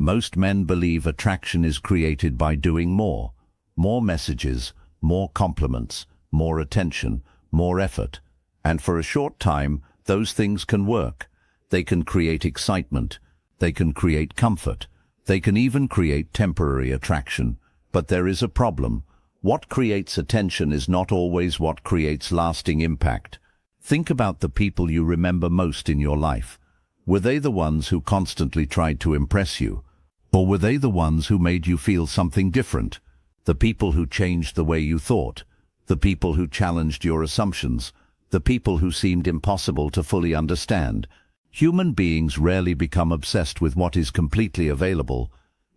Most men believe attraction is created by doing more. More messages, more compliments, more attention, more effort. And for a short time, those things can work. They can create excitement. They can create comfort. They can even create temporary attraction. But there is a problem. What creates attention is not always what creates lasting impact. Think about the people you remember most in your life. Were they the ones who constantly tried to impress you? Or were they the ones who made you feel something different? The people who changed the way you thought? The people who challenged your assumptions? The people who seemed impossible to fully understand? Human beings rarely become obsessed with what is completely available.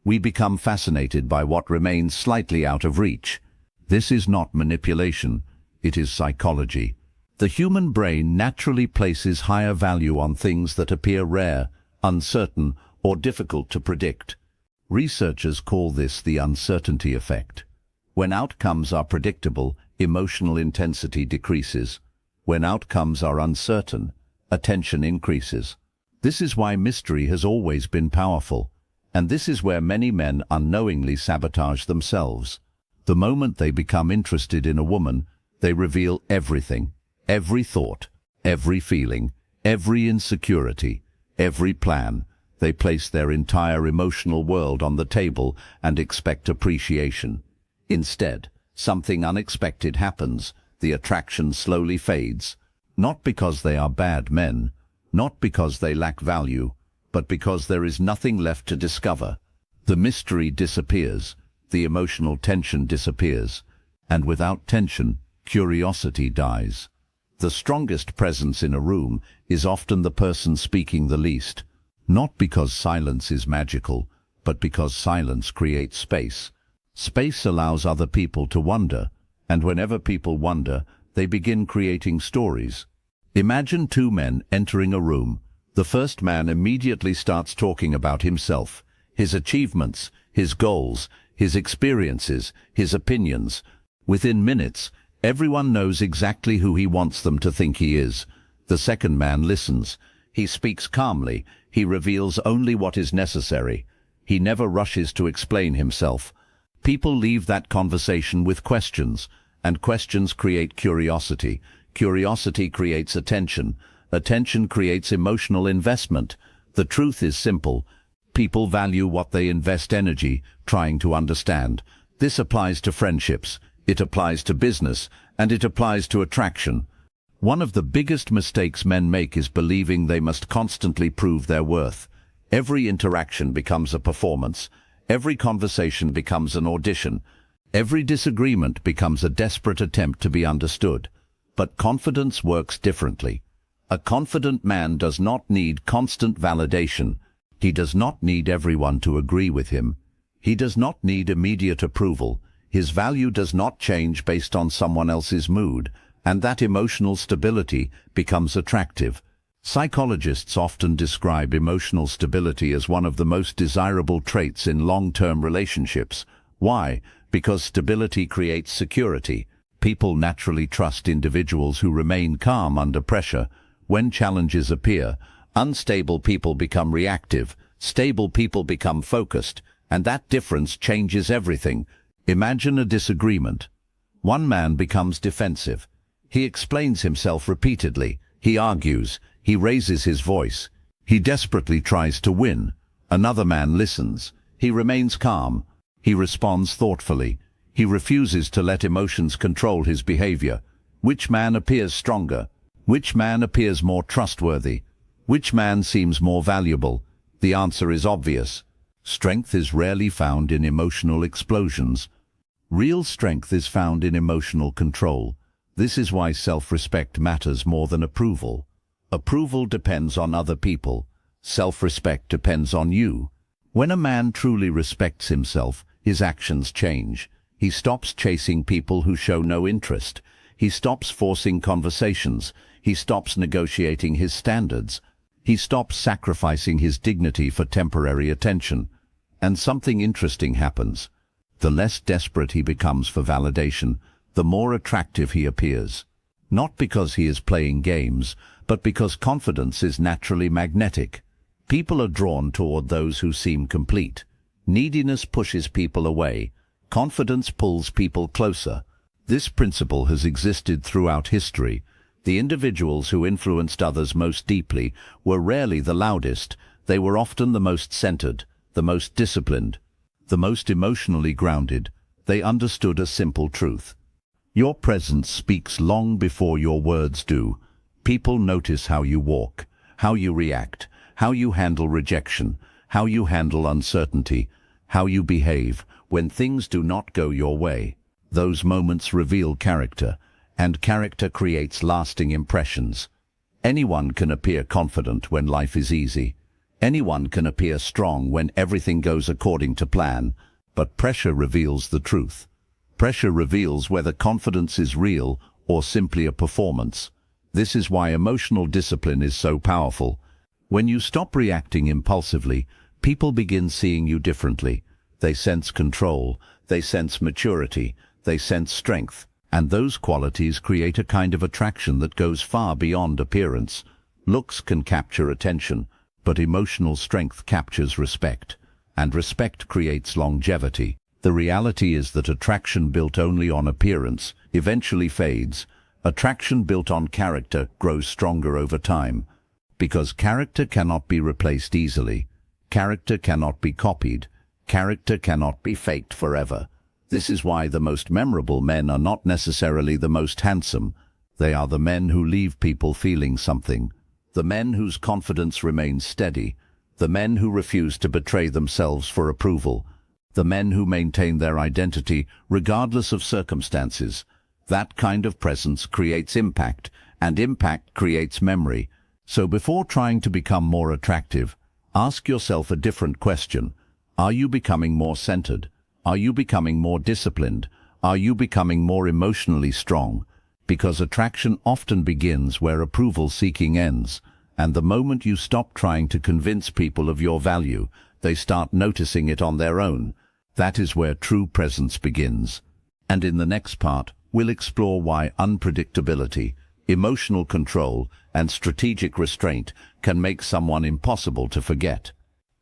We become fascinated by what remains slightly out of reach. This is not manipulation, it is psychology. The human brain naturally places higher value on things that appear rare, uncertain, or difficult to predict. Researchers call this the uncertainty effect. When outcomes are predictable, emotional intensity decreases. When outcomes are uncertain, attention increases. This is why mystery has always been powerful, and this is where many men unknowingly sabotage themselves. The moment they become interested in a woman, they reveal everything, every thought, every feeling, every insecurity, every plan. They place their entire emotional world on the table and expect appreciation. Instead, something unexpected happens. The attraction slowly fades, not because they are bad men, not because they lack value, but because there is nothing left to discover. The mystery disappears, the emotional tension disappears, and without tension, curiosity dies. The strongest presence in a room is often the person speaking the least, not because silence is magical, but because silence creates space. Space allows other people to wonder, and whenever people wonder, they begin creating stories. Imagine two men entering a room. The first man immediately starts talking about himself, his achievements, his goals, his experiences, his opinions. Within minutes, everyone knows exactly who he wants them to think he is. The second man listens. He speaks calmly. He reveals only what is necessary. He never rushes to explain himself. People leave that conversation with questions, and questions create curiosity. Curiosity creates attention. Attention creates emotional investment. The truth is simple. People value what they invest energy trying to understand. This applies to friendships, it applies to business, and it applies to attraction. One of the biggest mistakes men make is believing they must constantly prove their worth. Every interaction becomes a performance. Every conversation becomes an audition. Every disagreement becomes a desperate attempt to be understood. But confidence works differently. A confident man does not need constant validation. He does not need everyone to agree with him. He does not need immediate approval. His value does not change based on someone else's mood, and that emotional stability becomes attractive. Psychologists often describe emotional stability as one of the most desirable traits in long-term relationships. Why? Because stability creates security. People naturally trust individuals who remain calm under pressure. When challenges appear, unstable people become reactive, stable people become focused, and that difference changes everything. Imagine a disagreement. One man becomes defensive. He explains himself repeatedly. He argues. He raises his voice. He desperately tries to win. Another man listens. He remains calm. He responds thoughtfully. He refuses to let emotions control his behavior. Which man appears stronger? Which man appears more trustworthy? Which man seems more valuable? The answer is obvious. Strength is rarely found in emotional explosions. Real strength is found in emotional control. This is why self-respect matters more than approval. Approval depends on other people. Self-respect depends on you. When a man truly respects himself, his actions change. He stops chasing people who show no interest. He stops forcing conversations. He stops negotiating his standards. He stops sacrificing his dignity for temporary attention. And something interesting happens. The less desperate he becomes for validation, the more attractive he appears. Not because he is playing games, but because confidence is naturally magnetic. People are drawn toward those who seem complete. Neediness pushes people away. Confidence pulls people closer. This principle has existed throughout history. The individuals who influenced others most deeply were rarely the loudest. They were often the most centered, the most disciplined, the most emotionally grounded. They understood a simple truth. Your presence speaks long before your words do. People notice how you walk, how you react, how you handle rejection, how you handle uncertainty, how you behave when things do not go your way. Those moments reveal character, and character creates lasting impressions. Anyone can appear confident when life is easy. Anyone can appear strong when everything goes according to plan, but pressure reveals the truth. Pressure reveals whether confidence is real or simply a performance. This is why emotional discipline is so powerful. When you stop reacting impulsively, people begin seeing you differently. They sense control, they sense maturity, they sense strength, and those qualities create a kind of attraction that goes far beyond appearance. Looks can capture attention, but emotional strength captures respect, and respect creates longevity. The reality is that attraction built only on appearance eventually fades. Attraction built on character grows stronger over time, because character cannot be replaced easily. Character cannot be copied. Character cannot be faked forever. This is why the most memorable men are not necessarily the most handsome. They are the men who leave people feeling something. The men whose confidence remains steady. The men who refuse to betray themselves for approval. The men who maintain their identity regardless of circumstances. That kind of presence creates impact, and impact creates memory. So before trying to become more attractive, ask yourself a different question. Are you becoming more centered? Are you becoming more disciplined? Are you becoming more emotionally strong? Because attraction often begins where approval-seeking ends, and the moment you stop trying to convince people of your value, they start noticing it on their own. That is where true presence begins. And in the next part, we'll explore why unpredictability, emotional control, and strategic restraint can make someone impossible to forget.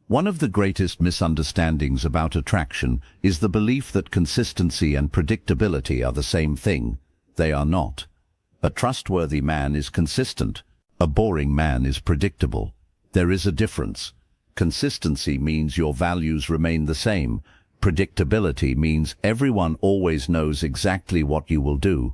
One of the greatest misunderstandings about attraction is the belief that consistency and predictability are the same thing. They are not. A trustworthy man is consistent. A boring man is predictable. There is a difference. Consistency means your values remain the same. Predictability means everyone always knows exactly what you will do.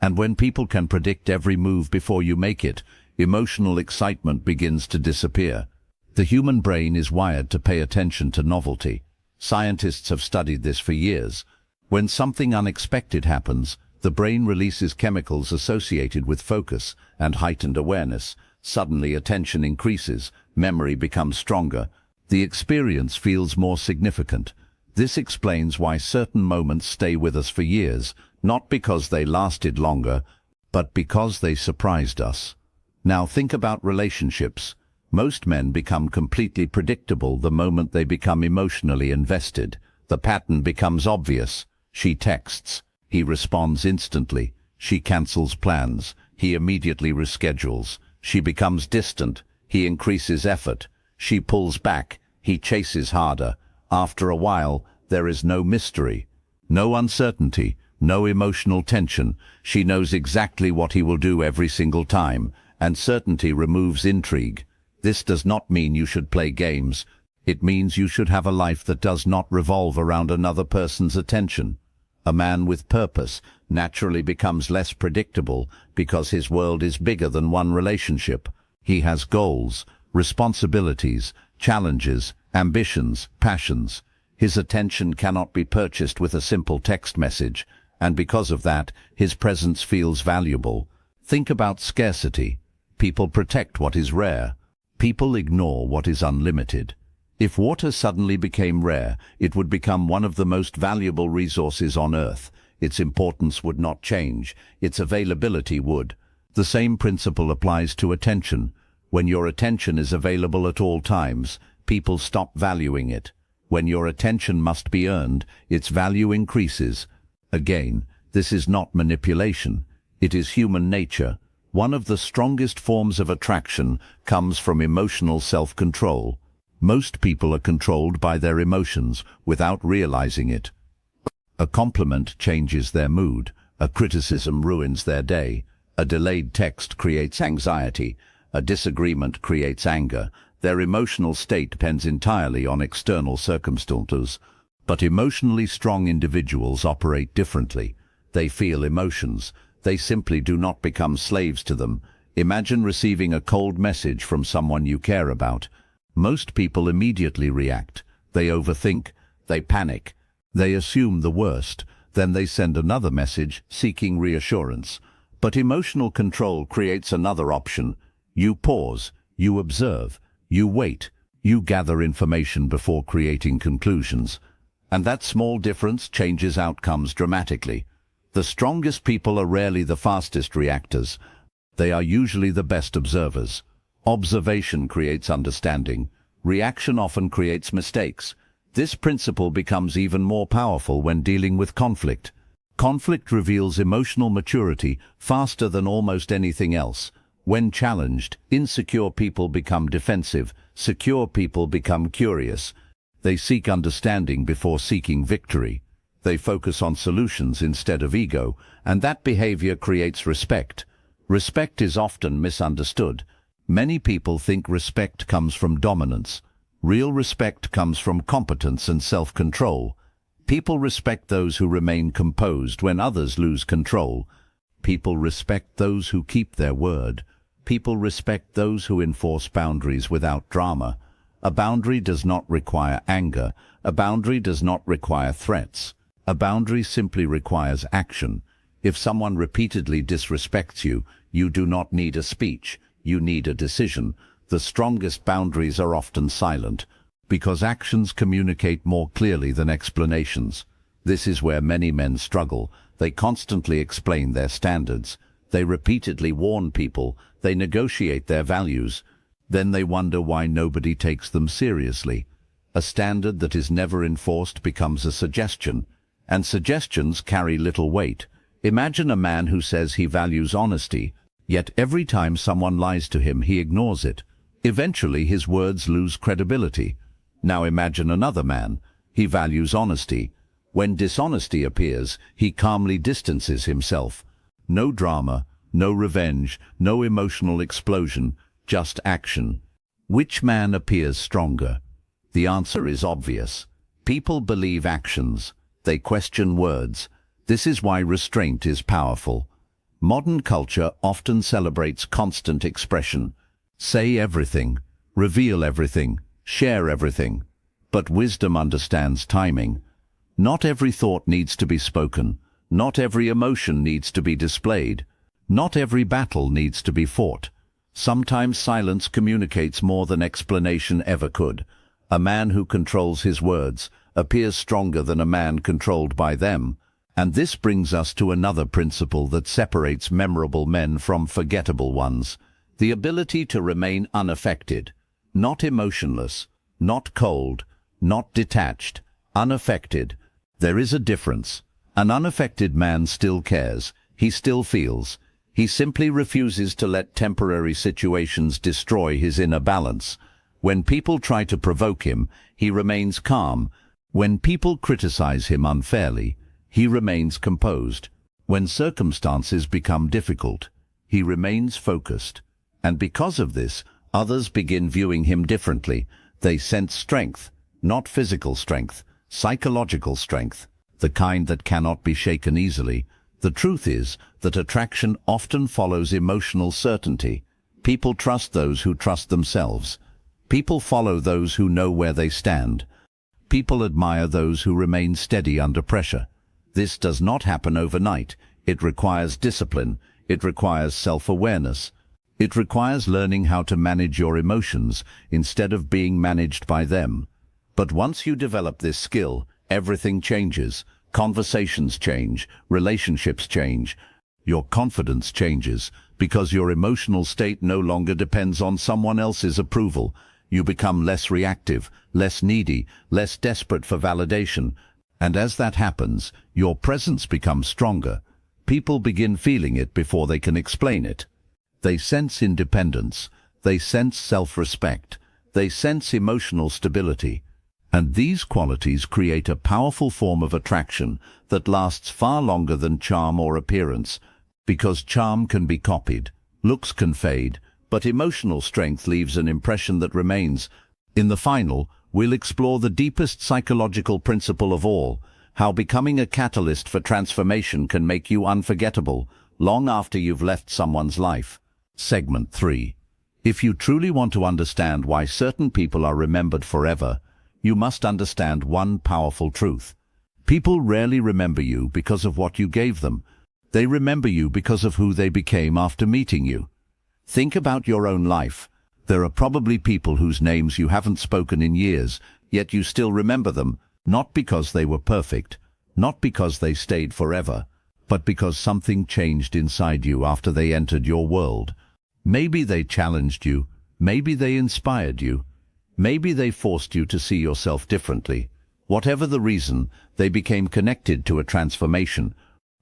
And when people can predict every move before you make it, emotional excitement begins to disappear. The human brain is wired to pay attention to novelty. Scientists have studied this for years. When something unexpected happens, the brain releases chemicals associated with focus and heightened awareness. Suddenly attention increases, memory becomes stronger. The experience feels more significant. This explains why certain moments stay with us for years, not because they lasted longer, but because they surprised us. Now think about relationships. Most men become completely predictable the moment they become emotionally invested. The pattern becomes obvious. She texts. He responds instantly. She cancels plans. He immediately reschedules. She becomes distant. He increases effort. She pulls back. He chases harder. After a while, there is no mystery, no uncertainty, no emotional tension. She knows exactly what he will do every single time, and certainty removes intrigue. This does not mean you should play games. It means you should have a life that does not revolve around another person's attention. A man with purpose naturally becomes less predictable because his world is bigger than one relationship. He has goals, responsibilities, challenges, ambitions, passions. His attention cannot be purchased with a simple text message, and because of that, his presence feels valuable. Think about scarcity. People protect what is rare. People ignore what is unlimited. If water suddenly became rare, it would become one of the most valuable resources on Earth. Its importance would not change. Its availability would. The same principle applies to attention. When your attention is available at all times, people stop valuing it. When your attention must be earned, its value increases. Again, this is not manipulation. It is human nature. One of the strongest forms of attraction comes from emotional self-control. Most people are controlled by their emotions without realizing it. A compliment changes their mood, a criticism ruins their day, a delayed text creates anxiety, a disagreement creates anger. Their emotional state depends entirely on external circumstances. But emotionally strong individuals operate differently. They feel emotions. They simply do not become slaves to them. Imagine receiving a cold message from someone you care about. Most people immediately react. They overthink. They panic. They assume the worst. Then they send another message seeking reassurance. But emotional control creates another option. You pause. You observe. You wait. You gather information before creating conclusions. And that small difference changes outcomes dramatically. The strongest people are rarely the fastest reactors. They are usually the best observers. Observation creates understanding. Reaction often creates mistakes. This principle becomes even more powerful when dealing with conflict. Conflict reveals emotional maturity faster than almost anything else. When challenged, insecure people become defensive. Secure people become curious. They seek understanding before seeking victory. They focus on solutions instead of ego, and that behavior creates respect. Respect is often misunderstood. Many people think respect comes from dominance. Real respect comes from competence and self-control. People respect those who remain composed when others lose control. People respect those who keep their word. People respect those who enforce boundaries without drama. A boundary does not require anger. A boundary does not require threats. A boundary simply requires action. If someone repeatedly disrespects you, you do not need a speech. You need a decision. The strongest boundaries are often silent, because actions communicate more clearly than explanations. This is where many men struggle. They constantly explain their standards. They repeatedly warn people. They negotiate their values. Then they wonder why nobody takes them seriously. A standard that is never enforced becomes a suggestion, and suggestions carry little weight. Imagine a man who says he values honesty, yet every time someone lies to him, he ignores it. Eventually, his words lose credibility. Now imagine another man. He values honesty. When dishonesty appears, he calmly distances himself. No drama, no revenge, no emotional explosion, just action. Which man appears stronger? The answer is obvious. People believe actions. They question words. This is why restraint is powerful. Modern culture often celebrates constant expression. Say everything, reveal everything, share everything. But wisdom understands timing. Not every thought needs to be spoken. Not every emotion needs to be displayed. Not every battle needs to be fought. Sometimes silence communicates more than explanation ever could. A man who controls his words appears stronger than a man controlled by them. And this brings us to another principle that separates memorable men from forgettable ones. The ability to remain unaffected, not emotionless, not cold, not detached, unaffected. There is a difference. An unaffected man still cares. He still feels. He simply refuses to let temporary situations destroy his inner balance. When people try to provoke him, he remains calm. When people criticize him unfairly, he remains composed. When circumstances become difficult, he remains focused. And because of this, others begin viewing him differently. They sense strength, not physical strength, psychological strength, the kind that cannot be shaken easily. The truth is that attraction often follows emotional certainty. People trust those who trust themselves. People follow those who know where they stand. People admire those who remain steady under pressure. This does not happen overnight. It requires discipline. It requires self-awareness. It requires learning how to manage your emotions instead of being managed by them. But once you develop this skill, everything changes. Conversations change. Relationships change. Your confidence changes because your emotional state no longer depends on someone else's approval. You become less reactive, less needy, less desperate for validation. And as that happens, your presence becomes stronger. People begin feeling it before they can explain it. They sense independence. They sense self-respect. They sense emotional stability. And these qualities create a powerful form of attraction that lasts far longer than charm or appearance, because charm can be copied, looks can fade, but emotional strength leaves an impression that remains. In the final, we'll explore the deepest psychological principle of all, how becoming a catalyst for transformation can make you unforgettable long after you've left someone's life. Segment 3. If you truly want to understand why certain people are remembered forever, you must understand one powerful truth. People rarely remember you because of what you gave them. They remember you because of who they became after meeting you. Think about your own life. There are probably people whose names you haven't spoken in years, yet you still remember them, not because they were perfect, not because they stayed forever, but because something changed inside you after they entered your world. Maybe they challenged you, maybe they inspired you, maybe they forced you to see yourself differently. Whatever the reason, they became connected to a transformation,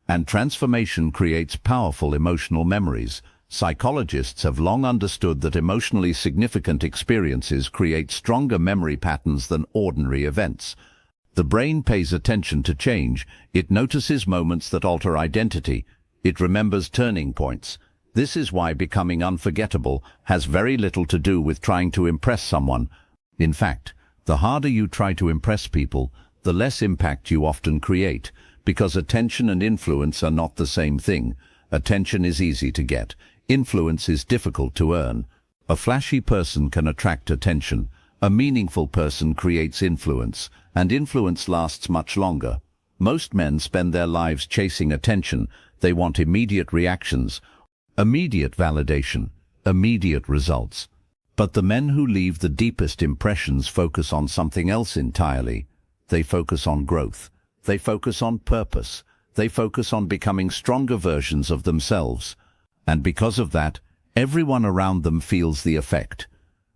and transformation creates powerful emotional memories. Psychologists have long understood that emotionally significant experiences create stronger memory patterns than ordinary events. The brain pays attention to change. It notices moments that alter identity. It remembers turning points. This is why becoming unforgettable has very little to do with trying to impress someone. In fact, the harder you try to impress people, the less impact you often create, because attention and influence are not the same thing. Attention is easy to get. Influence is difficult to earn. A flashy person can attract attention. A meaningful person creates influence, and influence lasts much longer. Most men spend their lives chasing attention. They want immediate reactions, immediate validation, immediate results. But the men who leave the deepest impressions focus on something else entirely. They focus on growth. They focus on purpose. They focus on becoming stronger versions of themselves. And because of that, everyone around them feels the effect.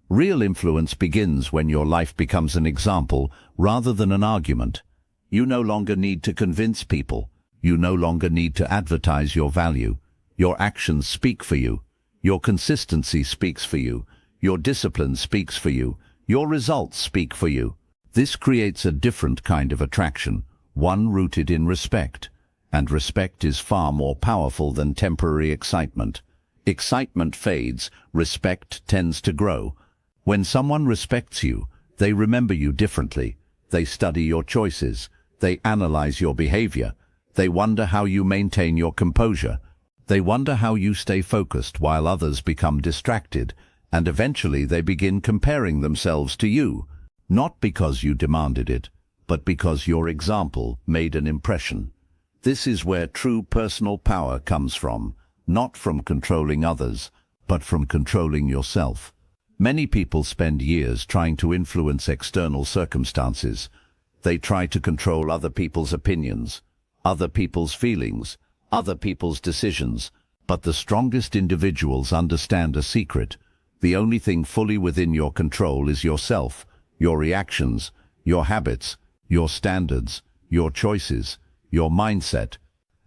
Real influence begins when your life becomes an example rather than an argument. You no longer need to convince people. You no longer need to advertise your value. Your actions speak for you. Your consistency speaks for you. Your discipline speaks for you. Your results speak for you. This creates a different kind of attraction, one rooted in respect. And respect is far more powerful than temporary excitement. Excitement fades, respect tends to grow. When someone respects you, they remember you differently. They study your choices. They analyze your behavior. They wonder how you maintain your composure. They wonder how you stay focused while others become distracted. And eventually they begin comparing themselves to you, not because you demanded it, but because your example made an impression. This is where true personal power comes from, not from controlling others, but from controlling yourself. Many people spend years trying to influence external circumstances. They try to control other people's opinions, other people's feelings, other people's decisions. But the strongest individuals understand a secret. The only thing fully within your control is yourself, your reactions, your habits, your standards, your choices, your mindset.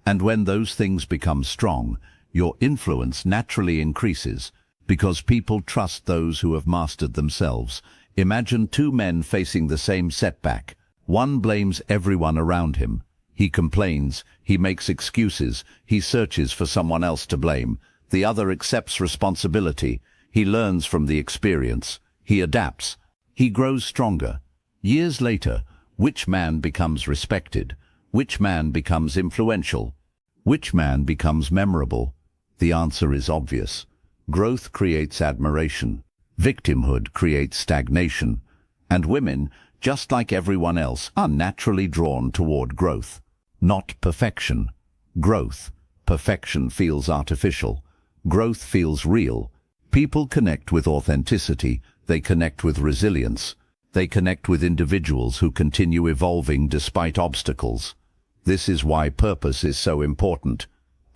And when those things become strong, your influence naturally increases, because people trust those who have mastered themselves. Imagine two men facing the same setback. One blames everyone around him. He complains, he makes excuses, he searches for someone else to blame. The other accepts responsibility. He learns from the experience. He adapts. He grows stronger. Years later, which man becomes respected? Which man becomes influential? Which man becomes memorable? The answer is obvious. Growth creates admiration. Victimhood creates stagnation. And women, just like everyone else, are naturally drawn toward growth. Not perfection. Growth. Perfection feels artificial. Growth feels real. People connect with authenticity. They connect with resilience. They connect with individuals who continue evolving despite obstacles. This is why purpose is so important.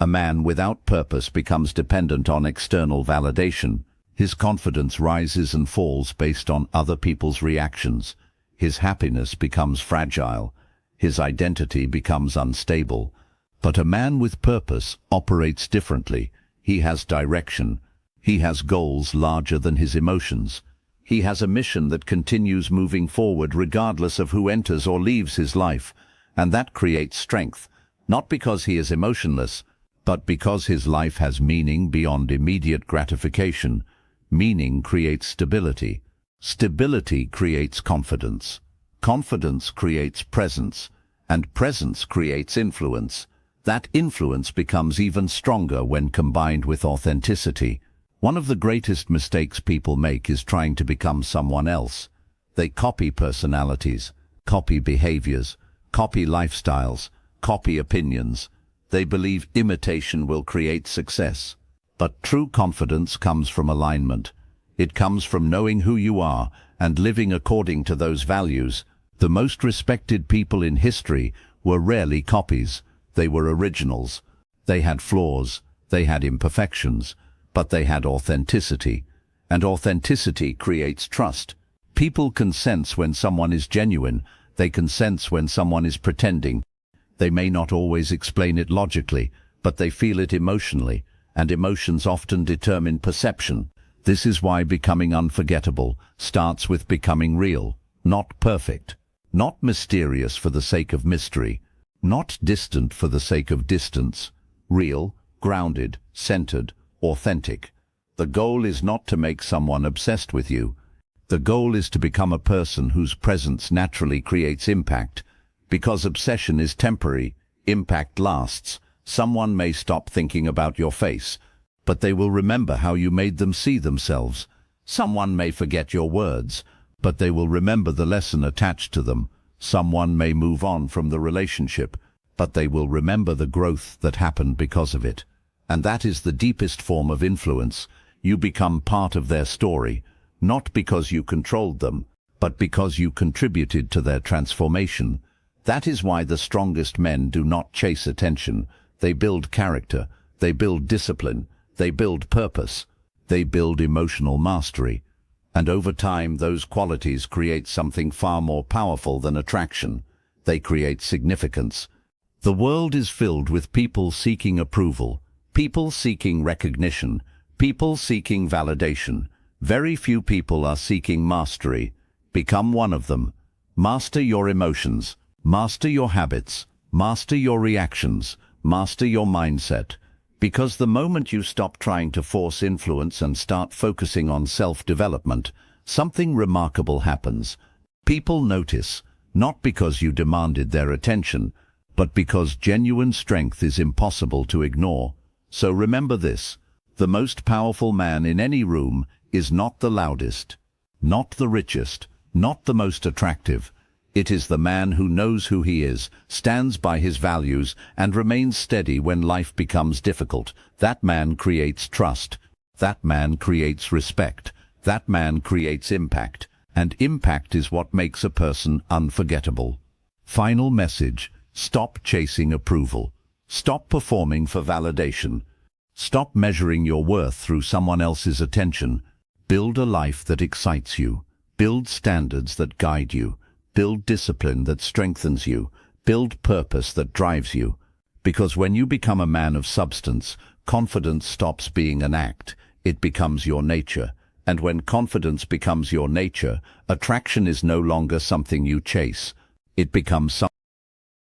A man without purpose becomes dependent on external validation. His confidence rises and falls based on other people's reactions. His happiness becomes fragile. His identity becomes unstable. But a man with purpose operates differently. He has direction. He has goals larger than his emotions. He has a mission that continues moving forward regardless of who enters or leaves his life, and that creates strength, not because he is emotionless, but because his life has meaning beyond immediate gratification. Meaning creates stability. Stability creates confidence. Confidence creates presence, and presence creates influence. That influence becomes even stronger when combined with authenticity. One of the greatest mistakes people make is trying to become someone else. They copy personalities, copy behaviors, copy lifestyles, copy opinions. They believe imitation will create success. But true confidence comes from alignment. It comes from knowing who you are and living according to those values. The most respected people in history were rarely copies. They were originals. They had flaws, they had imperfections, but they had authenticity. And authenticity creates trust. People can sense when someone is genuine. They can sense when someone is pretending. They may not always explain it logically, but they feel it emotionally, and emotions often determine perception. This is why becoming unforgettable starts with becoming real, not perfect, not mysterious for the sake of mystery, not distant for the sake of distance. Real, grounded, centered, authentic. The goal is not to make someone obsessed with you. The goal is to become a person whose presence naturally creates impact. Because obsession is temporary, impact lasts. Someone may stop thinking about your face, but they will remember how you made them see themselves. Someone may forget your words, but they will remember the lesson attached to them. Someone may move on from the relationship, but they will remember the growth that happened because of it. And that is the deepest form of influence. You become part of their story, not because you controlled them, but because you contributed to their transformation. That is why the strongest men do not chase attention. They build character, they build discipline, they build purpose, they build emotional mastery. And over time, those qualities create something far more powerful than attraction. They create significance. The world is filled with people seeking approval, people seeking recognition, people seeking validation. Very few people are seeking mastery. Become one of them. Master your emotions. Master your habits. Master your reactions. Master your mindset. Because the moment you stop trying to force influence and start focusing on self-development, something remarkable happens. People notice, not because you demanded their attention, but because genuine strength is impossible to ignore. So remember this: the most powerful man in any room is not the loudest, not the richest, not the most attractive. It is the man who knows who he is, stands by his values, and remains steady when life becomes difficult. That man creates trust. That man creates respect. That man creates impact. And impact is what makes a person unforgettable. Final message: stop chasing approval. Stop performing for validation. Stop measuring your worth through someone else's attention. Build a life that excites you. Build standards that guide you. Build discipline that strengthens you. Build purpose that drives you. Because when you become a man of substance, confidence stops being an act. It becomes your nature. And when confidence becomes your nature, attraction is no longer something you chase. It becomes something